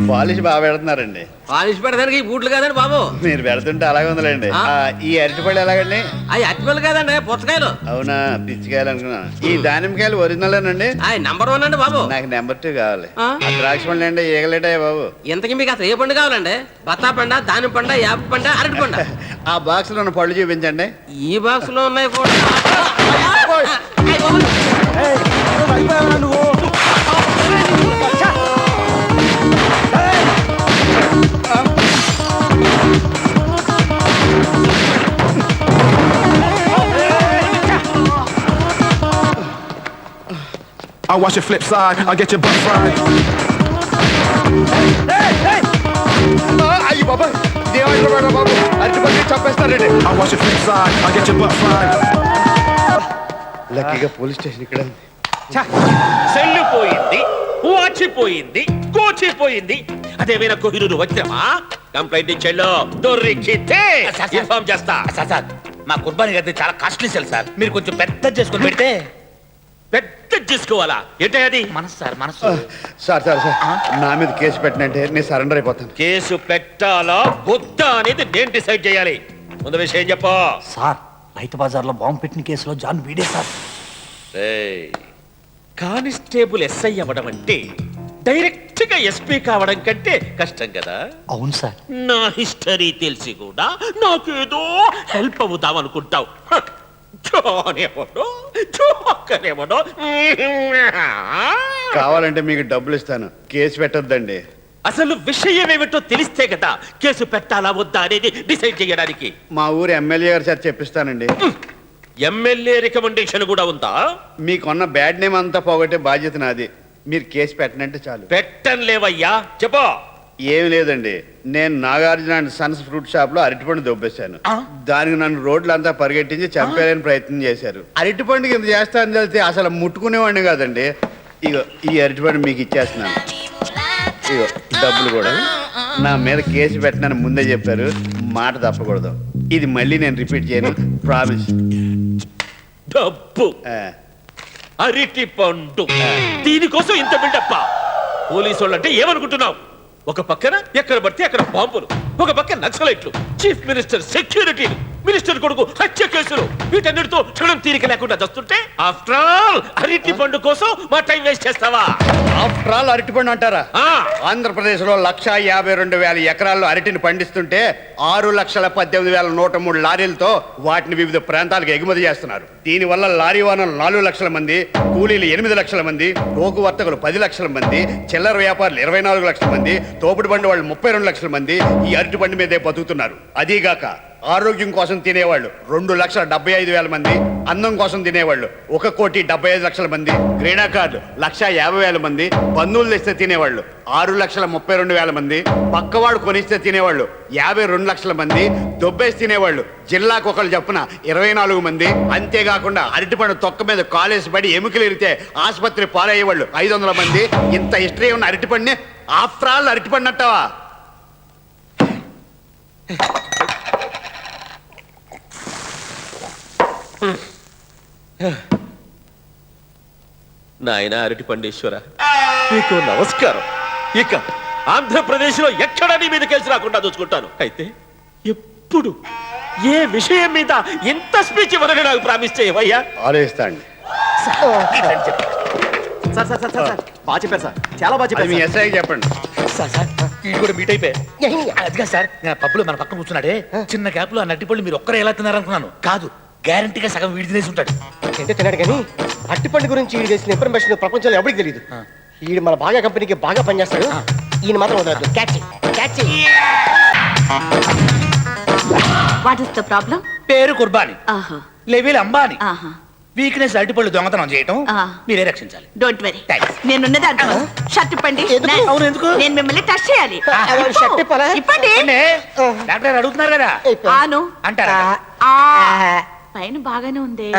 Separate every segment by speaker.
Speaker 1: Polish బాగా పెడుతున్నారండి.
Speaker 2: Polish పెడతానికి బూట్లు కాదండి బాబు.
Speaker 1: మీరు పెడుతుంటే అలాగే ఉందిలేండి. ఈ అరటిపళ్ళు ఎలాగండి?
Speaker 2: అవి అరటిపళ్ళు కాదండి, పుచ్చకాయలు.
Speaker 1: అవునా, పిచ్చికాయలు అనుకున్నాను. ఈ దానిమ్మకాయలు ఒరిజినలేనండి?
Speaker 2: నంబర్ 1 అండి బాబు.
Speaker 1: నాకు నెంబర్ 2 కావాలి. ద్రాక్ష పండు అండి, ఈగలేటాయి బాబు.
Speaker 2: ఇంతకీ మీకు అసలు ఏ పండు కావాలండి? బత్తా పండ, దాని పండ, యాప పండ, అరటి పండ?
Speaker 1: ఆ బాక్స్ లో ఉన్న పళ్ళు చూపించండి.
Speaker 2: ఈ బాక్స్ లో ఉన్నాయి కూడా.
Speaker 3: I watch your flip side, I get your butt fried.
Speaker 1: అయ్యి బాబా, ఇదేమైనా బాబు, అరటిపళ్ళు చంపేస్తారండి.
Speaker 3: I watch your flip side, I get your butt fried.
Speaker 1: లక్కీగా పోలీస్ స్టేషన్ ఇక్కడ ఉంది.
Speaker 4: సెల్లు పోయింది, వాచిపోయింది, కోచిపోయింది. అదేమైనా కోహినూరు వజ్రమా? కంప్లైంట్ ఇచ్చేళ్ళు దొరికితే ఇన్ఫార్మ్ చేస్తా.
Speaker 5: సార్ మా కుర్బానీ గారి చాలా కాస్ట్లీ సెల్ సార్, మీరు కొంచెం పెద్ద చేసుకొని పెడితే.
Speaker 4: పెద్ద చేసుకోవాలా? ఏంటే అది?
Speaker 5: మనసు సార్, మనసు.
Speaker 1: సార్ సార్ సార్, నా మీద కేసు పెట్టినంటే నేను సరెండర్ అయిపోతాను.
Speaker 4: కేసు పెట్టాలా వద్దా అనేది నేను డిసైడ్ చేయాలి. ముందు విషయం చెప్పు
Speaker 5: సార్. రైతు బజార్లో బాంబు పెట్టిన కేసులో జాన్ వీడే సార్.
Speaker 4: కానిస్టేబుల్ ఎస్ఐ అవ్వడం అంటే డైరెక్ట్ గా ఎస్పీ కావడం కంటే కష్టం కదా.
Speaker 5: అవును సార్.
Speaker 4: నా హిస్టరీ తెలిసి కూడా నాకేదో హెల్ప్ అవుతాం అనుకుంటావు.
Speaker 1: కావాలంటే మీకు డబ్బులు ఇస్తాను, కేసు పెట్టొద్దండి.
Speaker 4: అసలు విషయం ఏమిటో తెలిస్తే కదా కేసు పెట్టాలా వద్దా అనేది డిసైడ్ చేయడానికి.
Speaker 1: మా ఊరు ఎమ్మెల్యే గారి చేత చెప్పిస్తానండి.
Speaker 4: ఎమ్మెల్యే రికమెండేషన్ కూడా ఉందా?
Speaker 1: మీకున్న బ్యాడ్ నేమ్ అంతా పోగొట్టే బాధ్యత నాది. మీరు కేసు పెట్టనంటే చాలు.
Speaker 4: పెట్టలేవయ్యా, చెప్పు.
Speaker 1: ఏమి లేదండి, నేను Nagarjuna and Sons fruit shop లో అరటిపండు దొబ్బేశాను. దానికి నన్ను రోడ్లంతా పరిగెట్టించి చంపేయాలని ప్రయత్నం చేశారు. అరటిపండుకి ఇంత చేస్తానని తెలిస్తే అసలు ముట్టుకునేవాడిని కాదండి. ఇగో ఈ అరటిపండు మీకు ఇచ్చేస్తున్నాను. ఇగో డబ్బులు కూడా. నా మీద కేసు పెట్టనని ముందే చెప్పారు, మాట తప్పకూడదు. ఇది మళ్ళీ నేను రిపీట్ చేయను, ప్రామిస్.
Speaker 4: డబ్బు, అరటి పండు, దీనికోసం ఇంత బిల్డప్ప. పోలీసు వాళ్ళంటే ఏమనుకుంటున్నావు? ఒక పక్కన ఎక్కడ పడితే అక్కడ బాంబులు, ఒక పక్కన నక్సలైట్లు, చీఫ్ మినిస్టర్ సెక్యూరిటీలు, మినిస్టర్ కొడుకు హత్య కేసులు, వీటన్నిటితో క్షణం తీరిక లేకుండా దస్తుంటే ఆఫ్టర్ ఆల్ అరటి పండు కోసం మా టైం వేస్ట్ చేస్తావా?
Speaker 1: ఆఫ్టర్ ఆల్ అరటిపండు అంటారా? ఆంధ్రప్రదేశ్ లో 1,52,000 ఎకరాల్లో అరటిని పండిస్తుంటే 6,18,103 లారీలతో వాటిని వివిధ ప్రాంతాలకు ఎగుమతి చేస్తున్నారు. దీనివల్ల లారీ ఓనర్లు 4 లక్షల మంది, కూలీలు 8 లక్షల మంది, రోగు వర్తకులు 10 లక్షల మంది, చిల్లర వ్యాపారులు 24 లక్షల మంది, తోపుడు బండి వాళ్ళు 32 లక్షల మంది ఈ అరటి పండు మీదే బతుకుతున్నారు. అదీగాక ఆరోగ్యం కోసం తినేవాళ్ళు 2,75,000 మంది, అన్నం కోసం తినేవాళ్ళు 1,75,00,000 మంది, క్రీడాకారులు 1,50,000 మంది, బంధువులు తెస్తే తినేవాళ్ళు 6,32,000 మంది, పక్కవాడు కొనిస్తే తినేవాళ్ళు 52 లక్షల మంది, దొబ్బేసి తినేవాళ్ళు జిల్లాకు ఒకళ్ళు చొప్పున 24 మంది. అంతేకాకుండా అరటిపండు తొక్క మీద కాలేసి పడి ఎముకలు ఇరితే ఆసుపత్రి పాలయ్యేవాళ్ళు 500 మంది. ఇంత హిస్టరీ ఉన్న అరటిపండుని ఆఫ్టర్ ఆల్ అరటిపండు అంటావా?
Speaker 4: నాయన అరటి పండేశ్వర, నీకు నమస్కారం. ఇక ఆంధ్రప్రదేశ్ లో ఎక్కడా నీ మీద కేసు రాకుండా చూసుకుంటాను. అయితే ఎప్పుడు ఏ విషయం మీద ఎంత స్పీచ్ ఇవ్వాలని నాకు ప్రామిస్ చేయవయ్యా?
Speaker 1: ఆలోచిస్తాండి.
Speaker 5: బాగా చెప్పారు సార్, చాలా బాగా చెప్పారు.
Speaker 1: మీ ఎస్ఐ చెప్పండి.
Speaker 5: సార్ ఇది కూడా మీట్ అయిపోయి అదిగా సార్. నేను పబ్బులో మన పక్కన కూర్చున్నాడే, చిన్న గ్యాప్ లో ఆ నట్టిపళ్ళు మీరు ఒక్కరే ఎలా తిన్నారనుకున్నాను. కాదు, గ్యారంటీగా సగం వీడి తినేసి ఉంటాడు.
Speaker 6: ఏంటో తిన్నాడు కానీ అట్టిపండు గురించి ఈడు చేసిన ఇన్ఫర్మేషన్ ప్రపంచంలో ఎవరికి తెలియదు. ఈడు మన బాగా కంపెనీకి బాగా పనిచేస్తాడు. ఈయన మాత్రం వదలదు.
Speaker 7: What is the problem?
Speaker 5: పేరు కుర్బానీ, లెవెల్ అంబానీ. వీక్నెస్ అరటిపళ్ళు దొంగతనం చేయటం. మీరే రక్షించాలి.
Speaker 7: డోంట్ వరీ, నేనున్నది అర్థం. షర్ట్ ఇప్పండి.
Speaker 5: అవును, ఎందుకు?
Speaker 7: నేను మిమ్మల్ని టచ్ చేయాలి. ఇప్పండి.
Speaker 5: డాక్టర్ అడుగుతున్నారు కదా.
Speaker 7: ఆను
Speaker 5: అంటారా?
Speaker 7: పైన బాగానే ఉంది.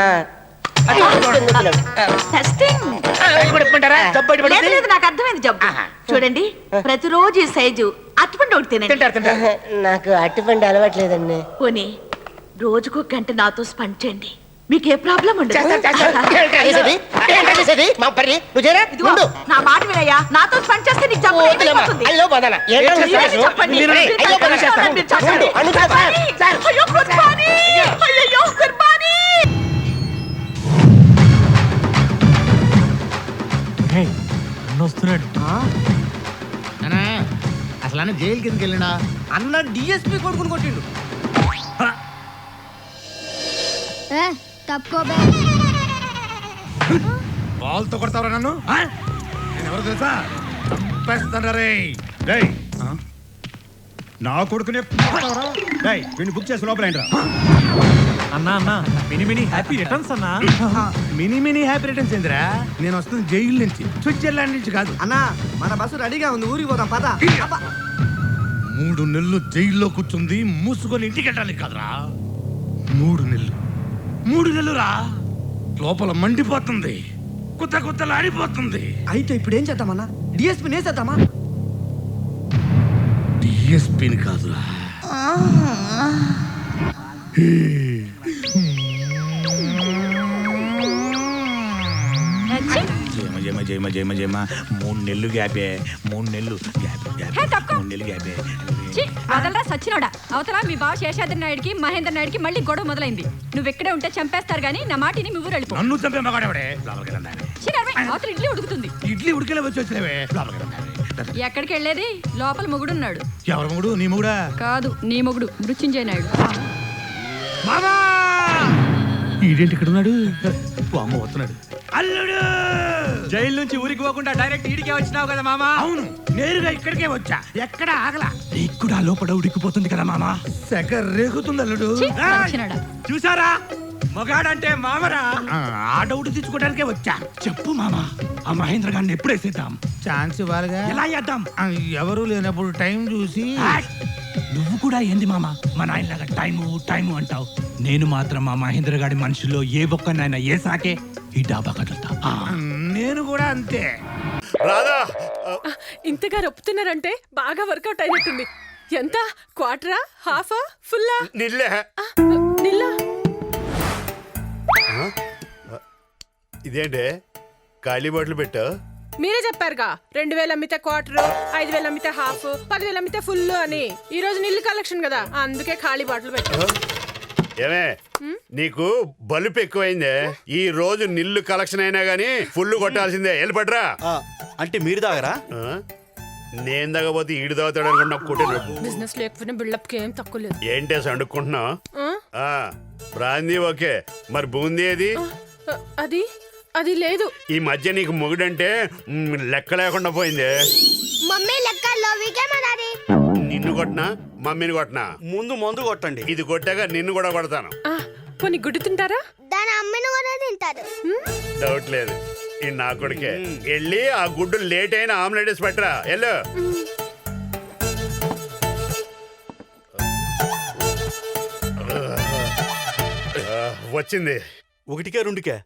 Speaker 7: నాకు అర్థమైంది జబ్బు. చూడండి, ప్రతిరోజు ఈ సైజు అరటిపండు ఒకటి తినండి.
Speaker 6: నాకు అరటిపండు అలవాట్లేదండి.
Speaker 7: పోనీ రోజుకు 1 గంట నాతో స్పెండ్ చేయండి. మీకు ఏ ప్రాబ్లం ఉండదు
Speaker 6: మా పర్రి నువ్వు చేయరా
Speaker 7: ఇదిగో,
Speaker 6: ఉండు.
Speaker 7: నా మాట వినయ్యా నాతో పని చేస్తే నీకు జబ్బు
Speaker 6: వదిలేమ్మా.
Speaker 7: అయిపోతుంది.
Speaker 6: అయ్యో బదన ఏంటో
Speaker 7: మీరే
Speaker 6: చేస్తావు?
Speaker 7: చెప్పండి.
Speaker 6: మీరే. అయ్యో బదన చేస్తాను.
Speaker 7: మీరు చెప్పండి.
Speaker 6: ఉండు. అనుకో సార్. సార్.
Speaker 7: అయ్యో కుర్బానీ! అయ్యయ్యో కుర్బానీ!
Speaker 8: అసలు అన్న జైలు కిందకి వెళ్ళినా
Speaker 6: అన్న డిఎస్పీ కొడుకుని కొట్టిండు.
Speaker 9: తప్పుకోబే
Speaker 8: బాల్తో కొడతావరా నన్ను ఆ? నేను ఎవరు తెలుసా చంపేస్తాను రే రేయ్ నా కొడుకునే వీడిని బుక్ చేసి లోపల అన్నా అన్నా మినీ హ్యాపీ రిటర్న్స్ అన్నా మినీ హ్యాపీ రిటర్న్స్ ఏందిరా నేను వస్తుంది జైలు నుంచి స్విట్జర్లాండ్ నుంచి కాదు
Speaker 6: అన్న మన బస్సు రెడీగా ఉంది ఊరికి పోదాం పద
Speaker 8: 3 నెలలు జైల్లో కూర్చుంది మూసుకొని ఇంటికి వెళ్ళడానికి కాదురా 3 నెలలు రా లోపల మండిపోతుంది కుత్తలాడిపోతుంది
Speaker 6: అయితే ఇప్పుడు ఏం చేద్దామన్నా డిఎస్పీ నేసేద్దామా
Speaker 8: డిఎస్పీని కాదురా జయమ 3 నెలలు గ్యాపే 3 నెలలు గ్యాప్
Speaker 9: హే, తప్పుకో.
Speaker 8: 3 నెలలు గ్యాపే
Speaker 9: వదలరా సచ్చినోడా అవతల మీ బావ శేషాద్రి నాయుడికి మహేంద్ర నాయుడికి మళ్ళీ గొడవ మొదలైంది నువ్వు ఇక్కడే ఉంటే చంపేస్తారు గానీ నా మాటిని మీ ఊరు వెళ్ళిపో
Speaker 8: నన్ను చంపే మగాడేవాడే లోపలికి రండి.
Speaker 9: అవతల ఇడ్లీ ఉడుకుతుంది
Speaker 8: ఇడ్లీ ఉడికేలా వచ్చి వచ్చినవే లోపలికి రండి.
Speaker 9: ఎక్కడికి వెళ్ళేది లోపల మొగుడున్నాడు
Speaker 8: ఎవరు మొగుడు నీ మొగుడా
Speaker 9: కాదు నీ మొగుడు మృత్యుంజయ నాయుడు
Speaker 8: మామా ఈడేంటి ఇక్కడ ఉన్నాడు అమ్మ వస్తున్నాడు అల్లుడు
Speaker 6: జైలు నుంచి ఊరికి పోకుండా డైరెక్ట్ ఈడికే వచ్చినావు కదా మామా
Speaker 8: అవును నేరుగా ఇక్కడికే వచ్చా ఎక్కడ ఆగలా నీకు కూడా లోపల ఉడికిపోతుంది కదా మామా సెగ రేగుతుంది అల్లుడు
Speaker 9: ఛీ, సచ్చినోడా.
Speaker 6: చూసారా మగాడంటే మామరా
Speaker 8: ఆ డౌట్ తెచ్చుకోవడానికే వచ్చా చెప్పు మామా ఆ మహేంద్ర గారిని ఎప్పుడు వేసేద్దాం ఛాన్స్ ఇవ్వాలిగా ఎలా చేద్దాం ఎవరు లేనప్పుడు టైం చూసి
Speaker 10: నువ్వు కూడా ఏంది మామ మా నాయనలాగా టైము అంటావు నేను మాత్రం మా మహేంద్ర గారి మనుషుల్లో ఏ ఒక్కనైనా ఏ సాకే ఈ డాబా కదులుతా
Speaker 8: నేను కూడా అంతే
Speaker 1: రాదా
Speaker 11: ఇంతగా రొప్పుతున్నారంటే బాగా వర్కౌట్ అయినట్టుంది ఎంత క్వార్టరా హాఫా ఫుల్లా
Speaker 1: నిల్లే
Speaker 11: నిల్లా
Speaker 1: ఇదేంటే ఖాళీ బాటిల్ పెట్టావు
Speaker 11: మీరే చెప్పారుగా 2000 అమ్మితే క్వార్టర్ 5000 అమ్మితే హాఫ్ 10,000 అమ్మితే ఫుల్ అని ఈ రోజు నిల్లు కలెక్షన్ కదా అందుకే ఖాళీ బాటిల్ పెట్టారు
Speaker 1: ఏమే నీకు బలుపు ఎక్కువైందే ఈ రోజు నిల్లు కలెక్షన్ అయినా గానీ ఫుల్ కొట్టాల్సిందే వెళ్ళిపడ్రా
Speaker 6: అంటే మీరు తాగరా
Speaker 1: నేను తగ్గపోతే ఈడు తాగుతాడు అనుకున్నా కొట్టిన
Speaker 11: బిజినెస్ లేకపోయినా బిల్డప్ కి ఏం తక్కువ లేదు
Speaker 1: ఏంటే సండుకుంటున్నావు
Speaker 11: ఆ?
Speaker 1: బ్రాందీ ఓకే మరి బూందీ ఏది
Speaker 11: అది అది లేదు
Speaker 1: ఈ మధ్య నీకు మొగుడంటే లెక్క లేకుండా పోయిందే
Speaker 9: మమ్మీ లెక్కల్లో వీకేమన్నాది
Speaker 1: నిన్ను కొట్టినా మమ్మీని కొట్టినా
Speaker 6: ముందు మందు కొట్టండి
Speaker 1: ఇది కొట్టాక నిన్ను కూడా కొడతాను
Speaker 11: కొన్ని గుడ్డు తింటారా
Speaker 9: దాని అమ్మని కూడా తింటారు
Speaker 1: డౌట్ లేదు ఈ నా కొడుకే వెళ్ళి ఆ గుడ్డు లేట్ అయిన ఆమ్లెట్ వేసి పెట్టరా వెళ్ళు వచ్చింది
Speaker 6: ఒకటికే రెండుకే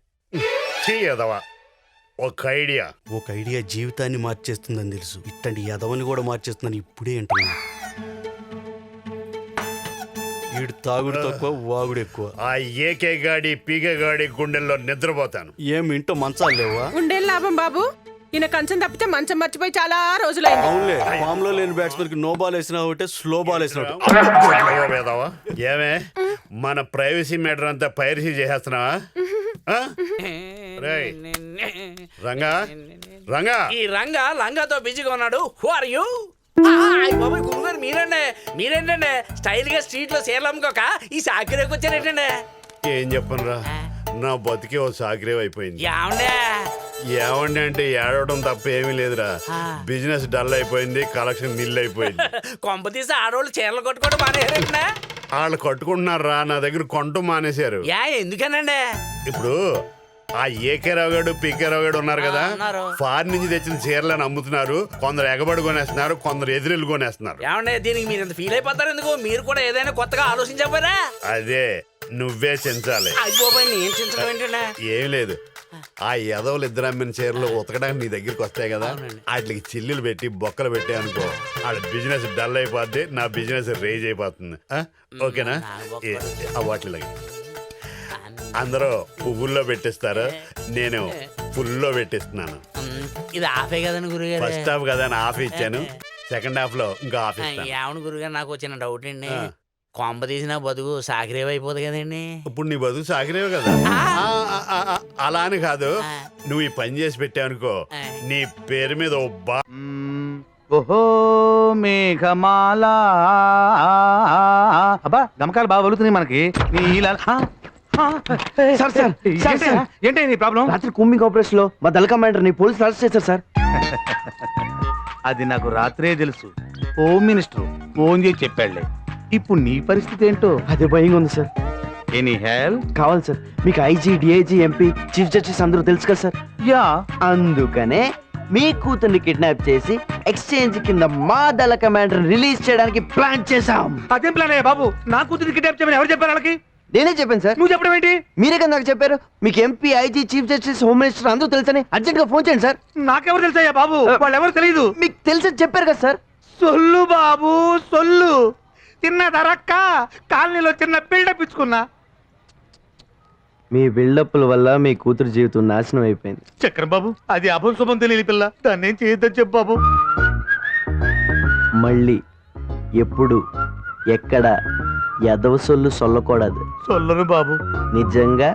Speaker 1: చెయ్యదవా ఒక ఐడియా
Speaker 6: ఒక ఐడియా జీవితాన్ని మార్చేస్తుందని తెలుసు ఇట్టండి యదవని కూడా మార్చేస్తుందని ఇప్పుడే అంటున్నా ఈడు తాగుడు తక్కువ వాగుడు ఎక్కువ
Speaker 1: ఆ ఏకే గాడి పీకే గాడి గుండెల్లో నిద్రపోతాను
Speaker 6: ఏం ఇంటో మంచాలు లేవా
Speaker 11: ఉండేం లాభం బాబు ఈయన కంచం తప్పితే మంచం మర్చిపోయి చాలా రోజులైంది
Speaker 6: అవునులే ఫామ్ లో లేని బ్యాట్స్మెన్ కి నో బాల్ వేసినా ఒకటే స్లో బాల్ వేసినా ఒకటే.
Speaker 1: వేదవా ఏమే మన ప్రైవసీ మ్యాటర్ అంతా పైరసీ చేసేస్తున్నావా ఆ? రేయ్, రంగా రంగా
Speaker 2: ఈ రంగా లంగాతో బిజీగా ఉన్నాడు హూ ఆర్ యూ గురుగారు మీరేంటండి స్టైల్ గా స్ట్రీట్ లో చీరలు అమ్ముకోక ఈ సాకిరేకి వచ్చారేంటండి
Speaker 1: ఏం చెప్పనురా నా బతికే ఓ సాగ్రేవ్ అయిపోయింది
Speaker 2: ఏమండే
Speaker 1: ఏమండి అంటే ఏడవడం తప్ప ఏమీ లేదురా బిజినెస్ డల్ అయిపోయింది కలెక్షన్ నిల్ అయిపోయింది
Speaker 2: కొంప తీసి ఆడవాళ్ళు చీరలు కొట్టుకోవడం మానేయారంటే
Speaker 1: వాళ్ళు కట్టుకుంటున్నారా నా దగ్గర కొంటూ మానేశారు
Speaker 2: ఎందుకనండి
Speaker 1: ఇప్పుడు ఆ ఏకే రావు గారు పీకే రావు గారు ఉన్నారు కదా
Speaker 2: ఉన్నారు.
Speaker 1: ఫారిన్ నుంచి తెచ్చిన చీరలను అమ్ముతున్నారు కొందరు ఎగబడి కొనేస్తున్నారు కొందరు ఎదురెళ్ళి కొనేస్తున్నారు
Speaker 2: ఏమండే దీనికి మీరు ఇంత ఫీల్ అయిపోతారు ఎందుకు మీరు కూడా ఏదైనా కొత్తగా ఆలోచించకపోయారా
Speaker 1: అదే నువ్వే చెంచాలి
Speaker 2: అయిపోయి నేను చించడం ఏంటండి
Speaker 1: ఏం లేదు ఆ ఎదవలు ఇద్దరు అమ్మిన చీరలు ఉతకడానికి నీ దగ్గరికి వస్తాయి కదా వాటికి చిల్లులు పెట్టి బొక్కలు పెట్టి అనుకో వాళ్ళ బిజినెస్ డల్ అయిపోద్ది నా బిజినెస్ రేజ్ అయిపోతుంది ఓకేనా ఆ వాటిలాగే అందరూ పువ్వుల్లో పెట్టిస్తారు, నేను పుల్లో పెట్టిస్తున్నాను.
Speaker 2: ఇది ఆఫే కదండి గురుగారు.
Speaker 1: ఫస్ట్ హాఫ్ కదా అని హాఫ్ ఇచ్చాను, సెకండ్ హాఫ్ లో ఇంకా హాఫ్ ఇస్తాను.
Speaker 2: ఏమను గురుగారు, నాకు వచ్చిన డౌట్ అండి. కొంప తీసిన బతుకు సాకిరేవ్ అయిపోదు కదండి.
Speaker 1: ఇప్పుడు నీ బతుకు సాగిరేవు కదా. అలా అని కాదు, నువ్వు ఈ పని చేసి పెట్టావనుకో నీ పేరు మీద
Speaker 5: ఓహో మేఘమాల అబ్బా గమకాలు బాగా వలుతున్నాయి మనకి. ఏంటి నీ ప్రాబ్లం?
Speaker 6: రాత్రి కూంబింగ్ ఆపరేషన్ లో మా దళ కమాండర్ ని పోలీసులు అరెస్ట్ చేశారు సార్.
Speaker 5: అది నాకు రాత్రే తెలుసు. హోమ్ మినిస్టర్ ఫోన్ చేసి చెప్పాడులే. ఇప్పుడు నీ పరిస్థితి ఏంటో
Speaker 6: అదే భయంగా ఉంది సార్.
Speaker 5: ఎనీ హెల్ప్
Speaker 6: కావాలి సార్. మీకు IG, DIG, MP, chief justice అందరూ తెలుసు కదా సార్.
Speaker 5: యా
Speaker 6: అందుకనే మీ కూతుర్ని కిడ్నాప్ చేసి ఎక్స్చేంజ్ కింద మా దళ కమాండర్ రిలీజ్ చేయడానికి ప్లాన్ చేశాం.
Speaker 5: అదేం ప్లాన్ అయ్యా బాబు? నా కూతురు కిడ్నాప్ చేయమని ఎవరు చెప్పారు వాళ్ళకి?
Speaker 6: నేనే చెప్పాను సార్.
Speaker 5: నువ్వు చెప్పడం ఏంటి?
Speaker 6: మీరే కదా నాకు చెప్పారు. మీకు MP, IG, chief justice, home minister అందరూ తెలుసని అర్జెంట్ గా ఫోన్ చేయండి సార్.
Speaker 5: నాకెవరు తెలుసయ్యా బాబు? వాళ్ళు ఎవరు తెలియదు.
Speaker 6: మీకు తెలిసి చెప్పారు కదా సార్.
Speaker 5: సొల్లు బాబు సొల్లు. చిన్న ధరక్క కాలనీలో చిన్న బిల్డప్ ఇచ్చుకున్నా.
Speaker 6: మీ బిల్డప్ల వల్ల మీ కూతురు జీవితం నాశనం అయిపోయింది.
Speaker 5: చక్రం బాబు, అది అభం శుభం తెలియని పిల్ల, దాన్ని ఏం చేయొద్దని చెప్పు బాబు.
Speaker 6: మళ్ళీ ఎప్పుడు ఎక్కడ ఎదవ సొల్లు సొల్లకూడదు.
Speaker 5: సొల్లను బాబు.
Speaker 6: నిజంగా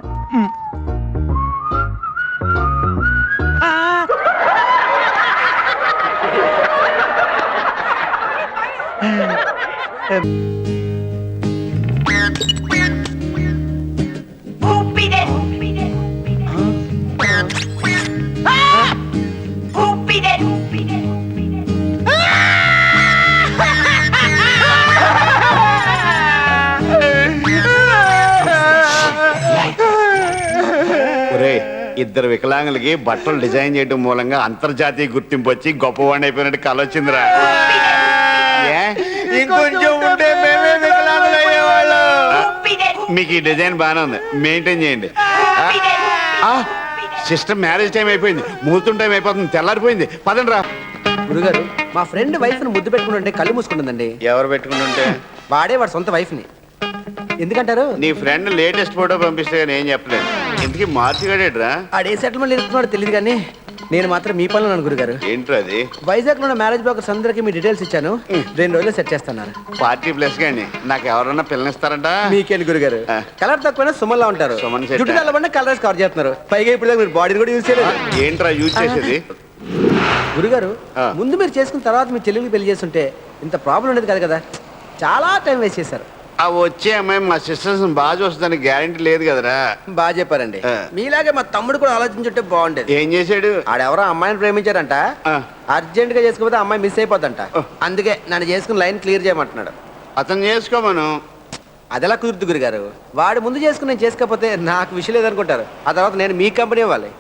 Speaker 1: ఇద్దరు వికలాంగులకి బట్టలు డిజైన్ చేయడం మూలంగా అంతర్జాతీయ గుర్తింపు వచ్చి గొప్పవాడిని అయిపోయినట్టు కళ వచ్చిందిరా. ఇంకొంచెం ఉంటే మేమే వికలాంగులు అయ్యేవాళ్ళు. మీకు ఈ డిజైన్ బాగానే ఉంది, మెయింటైన్ చేయండి. సిస్టమ్ మ్యారేజ్ టైం అయిపోయింది, ముహూర్తం టైం అయిపోతుంది, తెల్లారిపోయింది. పదండి రా.
Speaker 6: గురుగారు, మా ఫ్రెండ్ వైఫ్ ని ముద్దు పెట్టుకుంటుంటే కళ్ళు మూసుకుంటుందండి.
Speaker 1: ఎవరు పెట్టుకుంటుంటే?
Speaker 6: వాడే వాడు సొంత వైఫ్ ని. ఎందుకంటారు?
Speaker 1: నీ ఫ్రెండ్ లేటెస్ట్ ఫోటో పంపిస్తే కానీ ఏం చెప్పలేదు. ఇంతకీ మార్చిగాడేట్రా?
Speaker 6: ఆడే సెటిల్మెంట్ ఇస్తున్నాడు తెలియదు కానీ నేను మాత్రం మీ పనులు నన్ను గురుగారు.
Speaker 1: ఏంట్రా అది?
Speaker 6: వైజాగ్ లో మ్యారేజ్ బ్రోకర్స్ అందరికి మీ డీటెయిల్స్ ఇచ్చాను. 2 రోజుల్లో సెట్ చేస్తున్నారు.
Speaker 1: పార్టీ ప్లస్ గానీ నాకు ఎవరన్నా పిల్లనిస్తారంట.
Speaker 6: మీకేంటి గురుగారు, కలర్ తక్కువైనా సుమన్లా ఉంటారు.
Speaker 1: సుమన్ సెట్.
Speaker 6: జుట్టు తెల్లబడినా కలర్స్ కవర్ చేస్తున్నారు. పైగా ఇప్పుడు మీరు బాడీని కూడా యూజ్ చేయలేదు.
Speaker 1: ఏంట్రా యూజ్ చేసేది?
Speaker 6: గురుగారు, ముందు మీరు చేసుకున్న తర్వాత మీ చెల్లెలికి పెళ్లి చేస్తుంటే ఇంత ప్రాబ్లం ఉండేది కాదు కదా. చాలా టైం వేస్ట్ చేశారు.
Speaker 1: ఆ వచ్చే అమ్మాయి మా సిస్టర్స్ బాగా చూస్తుందని గ్యారంటీ లేదు కదరా.
Speaker 6: బాగా చెప్పారండి. మీలాగే మా తమ్ముడు కూడా ఆలోచించుంటే బాగుండేది.
Speaker 1: ఏం చేశాడు?
Speaker 6: ఆడెవరో అమ్మాయిని ప్రేమించారంట. అర్జెంట్ గా చేసుకోకపోతే అమ్మాయి మిస్ అయిపోద్దంట. అందుకే నన్ను చేసుకుని లైన్ క్లియర్ చేయమంటున్నాడు.
Speaker 1: అతను చేసుకోమను.
Speaker 6: అదెలా కుదురుతు గురుగారు? వాడు ముందు చేసుకుని నేను చేసుకోకపోతే నాకు విషయం లేదనుకుంటారు. ఆ తర్వాత నేను మీ కంపెనీ ఇవ్వాలి.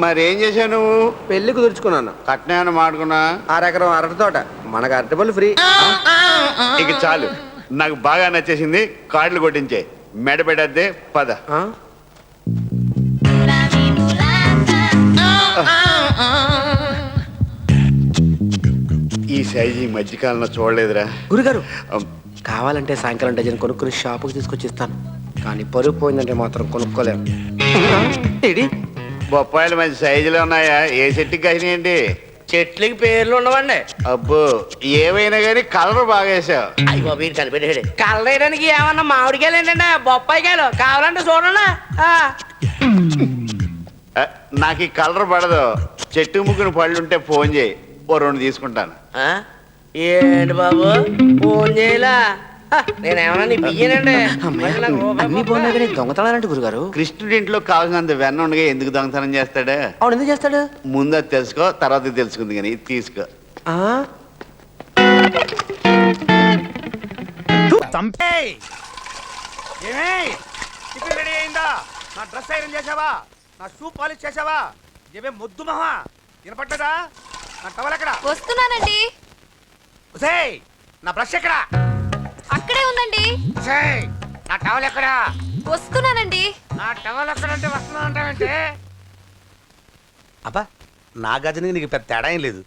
Speaker 1: మరి ఏం చేశావు నువ్వు?
Speaker 6: పెళ్లి కుదుర్చుకున్నాను.
Speaker 1: కట్నం మాడుకున్నా?
Speaker 6: 6 ఎకరం అరటి తోట. మనకు అరటి పళ్ళు ఫ్రీ.
Speaker 1: ఇక చాలు, నాకు బాగా నచ్చేసింది. కార్డులు కొట్టించే మెడ పెట్టద్దే. పద. ఈ సైజు ఈ మధ్యకాలంలో చూడలేదురా.
Speaker 6: గురుగారు, కావాలంటే సాయంకాలం డజన్ కొనుక్కుని షాపుకి తీసుకొచ్చి ఇస్తాను. కానీ పరుగు పోయిందంటే మాత్రం కొనుక్కోలేము.
Speaker 1: బొప్పాయిలు మంచి సైజులో ఉన్నాయా? ఏ చెట్టుకి కాసినాయండి?
Speaker 2: చెట్లకి పేర్లు ఉండవండి.
Speaker 1: అబ్బో, ఏమైనా కానీ కలర్ బాగా వేసావు.
Speaker 2: అయ్యో మీరు కనిపెట్టాడు. కలర్ వేయడానికి ఏమన్నా మామిడికాయలు ఏంటంటే బొప్పాయికాయలు కావాలంటే చూడండి.
Speaker 1: నాకు ఈ కలర్ పడదు. చెట్టు ముగ్గురు పళ్ళు ఉంటే ఫోన్ చేయి, ఓ 2 తీసుకుంటాను.
Speaker 2: ఏంటి బాబు ఫోన్ చేయలా? నేనేమన్నా నీ బియ్యనండి.
Speaker 6: అన్ని బాగున్నాయి దొంగతనాలంటే గురుగారు.
Speaker 1: కృష్ణుడి ఇంట్లో కావాల్సినంత వెన్న ఉండగా ఎందుకు దొంగతనం చేస్తాడు?
Speaker 6: అవును, ఎందుకు చేస్తాడు?
Speaker 1: ముందు అది తెలుసుకో, తర్వాత తెలుసుకుంది. కానీ తీసుకో.
Speaker 5: రెడీ అయిందా? నా డ్రెస్ ఐరన్ చేసావా? నా షూ పాలిష్ చేసావా? ఏమే ముద్దు మహా వినపడ్డదా? నా టవల్ ఎక్కడ?
Speaker 9: వస్తున్నానండి.
Speaker 5: నా బ్రష్ ఎక్కడ?
Speaker 9: అక్కడే ఉందండి.
Speaker 5: నా టవల్ ఎక్కడ?
Speaker 9: వస్తున్నానండి.
Speaker 5: నా టవల్ ఎక్కడంటే వస్తున్నానంటే అబ్బా, నా గజనికి నీకు పెద్ద తేడా ఏం లేదు.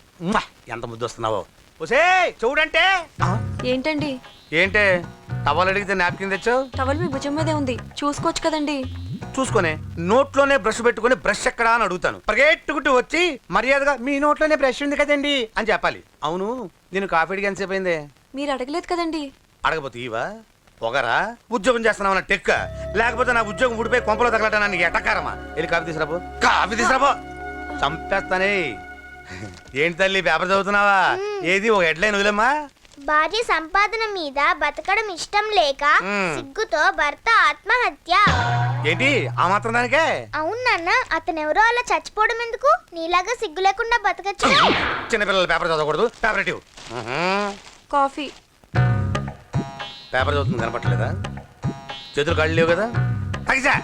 Speaker 5: ఎంత ముద్దు వస్తున్నావో. చూడంటే
Speaker 9: ఏంటండి?
Speaker 5: ఏంటే
Speaker 12: టవల్ అడిగితే నాప్కిన్ తెచ్చావు?
Speaker 9: టవల్ మీ భుజం మీదే ఉంది, చూసుకోవచ్చు కదండి.
Speaker 12: చూసుకొని నోట్లోనే బ్రష్ పెట్టుకుని బ్రష్ ఎక్కడా అని అడుగుతాను. పరిగెట్టుకుంటూ వచ్చి మర్యాదగా మీ నోట్లోనే బ్రష్ ఉంది కదండి అని చెప్పాలి. అవును, నేను కాఫీ అడిగి ఎంతసేపు అయిందే?
Speaker 9: మీరు అడగలేదు కదండి.
Speaker 12: అడగపోతే ఇవా పొగరా? ఉద్యోగం చేస్తున్నావు టెక్క, లేకపోతే నా ఉద్యోగం ఊడిపోయి కొంపలో తగలటా నీకు ఎటకారమా? వెళ్ళి కాఫీ తీసుకురాబో. కాఫీ తీసుకురాబో, చంపేస్తానే. ఏంటి తల్లి పేపర్ చదువుతున్నావా? ఏది ఒక హెడ్లైన్ వదిలేమ్మా.
Speaker 13: భార్య సంపాదన మీద బతకడం ఇష్టం లేక సిగ్గుతో భర్త ఆత్మహత్య.
Speaker 12: ఏంటి ఆ మాత్రం దానికే?
Speaker 13: అవును నాన్న, అతనెవరో అలా చచ్చిపోవడం ఎందుకు? నీలాగా సిగ్గు లేకుండా బతకచ్చు.
Speaker 12: చిన్నపిల్లలు పేపర్ చదవకూడదు. పేపర్ ఇవ్వు.
Speaker 9: కాఫీ.
Speaker 12: పేపర్ చదువుతుంది కనపట్లేదా? చేతులు కాళ్ళు లేవు కదా? తగ్గిసా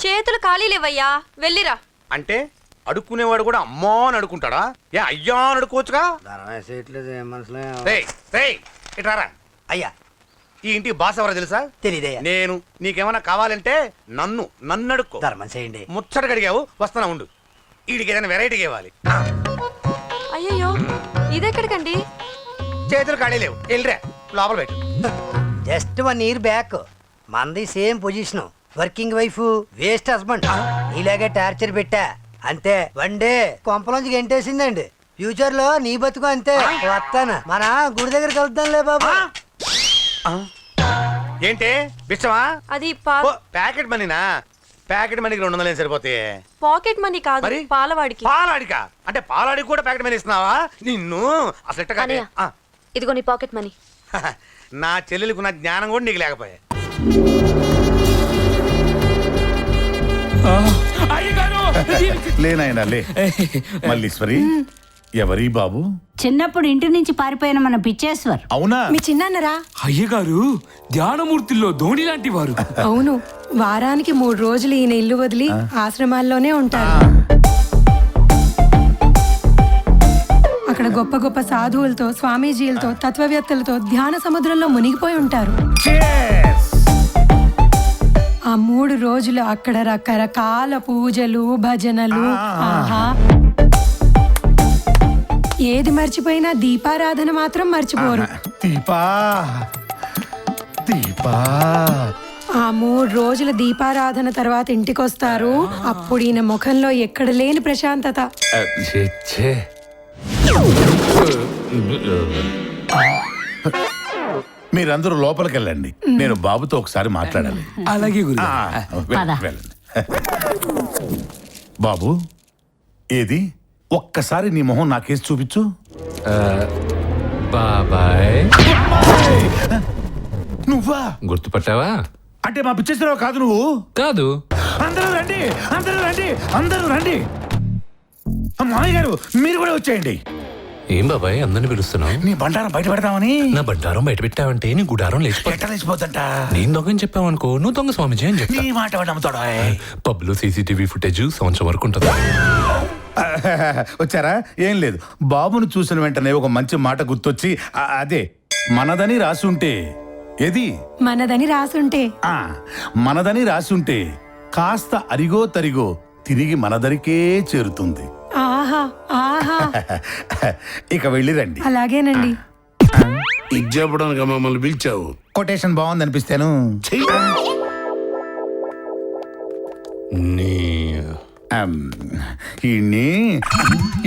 Speaker 9: చేతులు ఖాళీ లేవయ్యా, వెళ్ళిరా.
Speaker 12: అంటే అడుక్కునేవాడు కూడా అమ్మా అని అడుకుంటాడా? ఏ అయ్యా అని అడుకోవచ్చుగా? ఇట్రారా.
Speaker 6: అయ్యా,
Speaker 12: ఈ ఇంటికి బాస్ ఎవరో తెలుసా?
Speaker 6: తెలియదయ్యా.
Speaker 12: నేను. నీకేమన్నా కావాలంటే నన్ను అడుక్కో.
Speaker 6: ధర్మం చేయండి.
Speaker 12: ముచ్చటగా అడిగావు, వస్తున్నా ఉండు. వీడికి ఏదైనా వెరైటీగా ఇవ్వాలి.
Speaker 9: అయ్యయ్యో, ఇదెక్కడికండి?
Speaker 12: చేతులు ఖాళీ లేవు, వెళ్ళిరా లోపల పెట్టు.
Speaker 6: జస్ట్ 1 year బ్యాక్ మనది same position. Working wife, waste husband. ఇలాగే టార్చర్ పెట్టా అంతే. 1 day కొంపలోంచి గెంటేసిందండి. ఫ్యూచర్ లో నీ బతుకు అంతే. వస్తాను, మన గుడి దగ్గర కలుద్దాంలే బాబా.
Speaker 12: ఏంటి బిచ్చమా?
Speaker 9: అది
Speaker 12: ప్యాకెట్ మనీనా? ప్యాకెట్ మనీకి 200 సరిపోతాయి.
Speaker 9: పాకెట్ మనీ కాదు,
Speaker 12: మరి?
Speaker 9: పాలవాడికి.
Speaker 12: పాలాడికా? అంటే పాలాడికి కూడా ప్యాకెట్ మనీ ఇస్తున్నావా? నిన్ను అసలు ఎట్ట కాదే.
Speaker 9: ఇదిగో నీ పాకెట్ మనీ.
Speaker 12: నా చెల్లెలకు నా జ్ఞానం కూడా నీకు లేకపోయా.
Speaker 8: లేనాయనా లే. మల్లీశ్వరి, ఎవరి బాబు?
Speaker 7: చిన్నప్పుడు ఇంటి నుంచి పారిపోయిన మన పిచ్చేశ్వర్.
Speaker 8: అవునా?
Speaker 11: మీ చిన్నరా
Speaker 10: అయ్యగారు ధ్యానమూర్తిలో ధోని లాంటి వారు.
Speaker 11: అవును, వారానికి 3 రోజులు ఈయన ఇల్లు వదిలి ఆశ్రమాల్లోనే ఉంటారు. అక్కడ గొప్ప గొప్ప సాధువులతో, స్వామీజీలతో, తత్వవేత్తలతో ధ్యాన సముద్రంలో మునిగిపోయి ఉంటారు. ఆ 3 రోజులు అక్కడ రకరకాల పూజలు, భజనలు. ఆహా, ఏది మర్చిపోయినా దీపారాధన మాత్రం మర్చిపోరు. ఆ 3 రోజుల దీపారాధన తర్వాత ఇంటికొస్తారు. అప్పుడు ఈయన ముఖంలో ఎక్కడ లేని ప్రశాంతత.
Speaker 8: మీరందరూ లోపలికి వెళ్ళండి, నేను బాబుతో ఒకసారి మాట్లాడాలి.
Speaker 10: అలాగే
Speaker 8: వెళ్ళండి. బాబు, ఏది ఒక్కసారి నీ మొహం నాకేసి చూపించు.
Speaker 10: బాబాయ్,
Speaker 8: నువ్వా?
Speaker 10: గుర్తుపట్టావా?
Speaker 8: అంటే మా పిచ్చేశ్వరరావు కాదు నువ్వు?
Speaker 10: కాదు.
Speaker 8: అందరూ రండి, అందరూ రండి, అందరూ రండి. మామయ్య గారు, మీరు కూడా వచ్చేయండి.
Speaker 10: ఏం బాబాయ్ అందరిని పిలుస్తున్నావు?
Speaker 8: నీ బండారం బయట పెడతామని.
Speaker 10: నా బండారం బయట పెట్టావంటే నీ గుడారం
Speaker 8: లేచిపోతంట.
Speaker 10: నేను దొంగని చెప్పావనుకో, నువ్వు దొంగ స్వామిజీ అని చెప్పి
Speaker 8: నీ మాట వాడు నమ్ముతాడా?
Speaker 10: పబ్ లో సీసీటీవీ ఫుటేజ్ సంవత్సరం వరకు ఉంటుంది.
Speaker 8: వచ్చారా? ఏం లేదు, బాబును చూసిన వెంటనే ఒక మంచి మాట గుర్తొచ్చి, అదే మనదని రాసుంటే. ఏది
Speaker 11: మనదని రాసుంటే?
Speaker 8: మనదని రాసుంటే కాస్త అరిగో తరిగో తిరిగి మనదరికే చేరుతుంది.
Speaker 11: ఆహా ఆహా.
Speaker 8: ఇక వెళ్ళిరండి.
Speaker 11: అలాగేనండి.
Speaker 3: ఇది చెప్పడానికి మమ్మల్ని పిలిచావు?
Speaker 8: కొటేషన్ బాగుంది అనిపిస్తాను.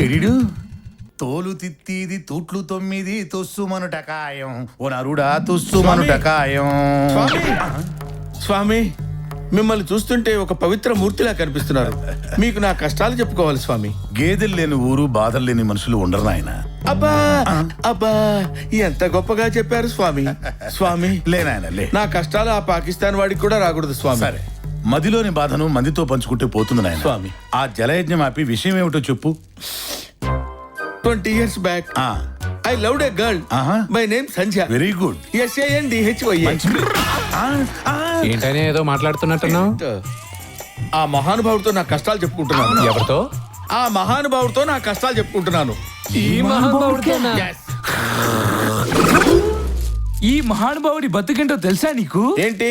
Speaker 8: ఎడిడు తోలు తిత్తిది తూట్లు 9 తొస్సుమనుటకాయం ఓ నరుడా తొస్సుమనుటకాయం.
Speaker 3: స్వామి, మిమ్మల్ని చూస్తుంటే ఒక పవిత్ర మూర్తిలా కనిపిస్తున్నారు. మీకు నా కష్టాలు చెప్పుకోవాలి స్వామి.
Speaker 8: గేదెలు లేని ఊరు, బాధలు లేని మనుషులు ఉండరు నాయన.
Speaker 3: అబ్బా అబ్బా, ఎంత గొప్పగా చెప్పారు స్వామి. స్వామి
Speaker 8: లేనాయన లే.
Speaker 3: నా కష్టాలు ఆ పాకిస్తాన్ వాడికి కూడా రాకూడదు స్వామి.
Speaker 8: సరే, మదిలోని బాధను మందితో పంచుకుంటే పోతుంది నాయన.
Speaker 3: స్వామి,
Speaker 8: ఆ జలయజ్ఞం ఆపి విషయం ఏమిటో చెప్పు.
Speaker 3: 20 years back I loved a girl. My name Sanjay.
Speaker 8: Very good.
Speaker 3: SANDHY.
Speaker 10: ఏంటనే ఏదో మాట్లాడుతున్నట్టున్నావు?
Speaker 3: ఆ మహానుభావుడితో నా కష్టాలు చెప్పుకుంటున్నాను.
Speaker 10: ఎవరితో?
Speaker 3: ఆ మహానుభావుడితో నా కష్టాలు చెప్పుకుంటున్నాను.
Speaker 10: ఈ మహానుభావుడి బతుకేంటో తెలుసా నీకు?
Speaker 3: ఏంటి?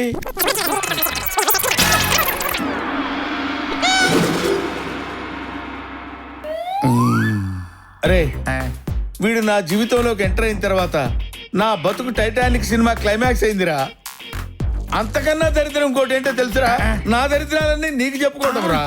Speaker 3: అరే, వీడు నా జీవితంలోకి ఎంటర్ అయిన తర్వాత నా బతుకు టైటానిక్ సినిమా క్లైమాక్స్ అయిందిరా. అంతకన్నా దరిద్రం ఇంకోటి ఏంటో తెలుసురా? నా దరిద్రాలన్నీ నీకు చెప్పుకోవడం రా.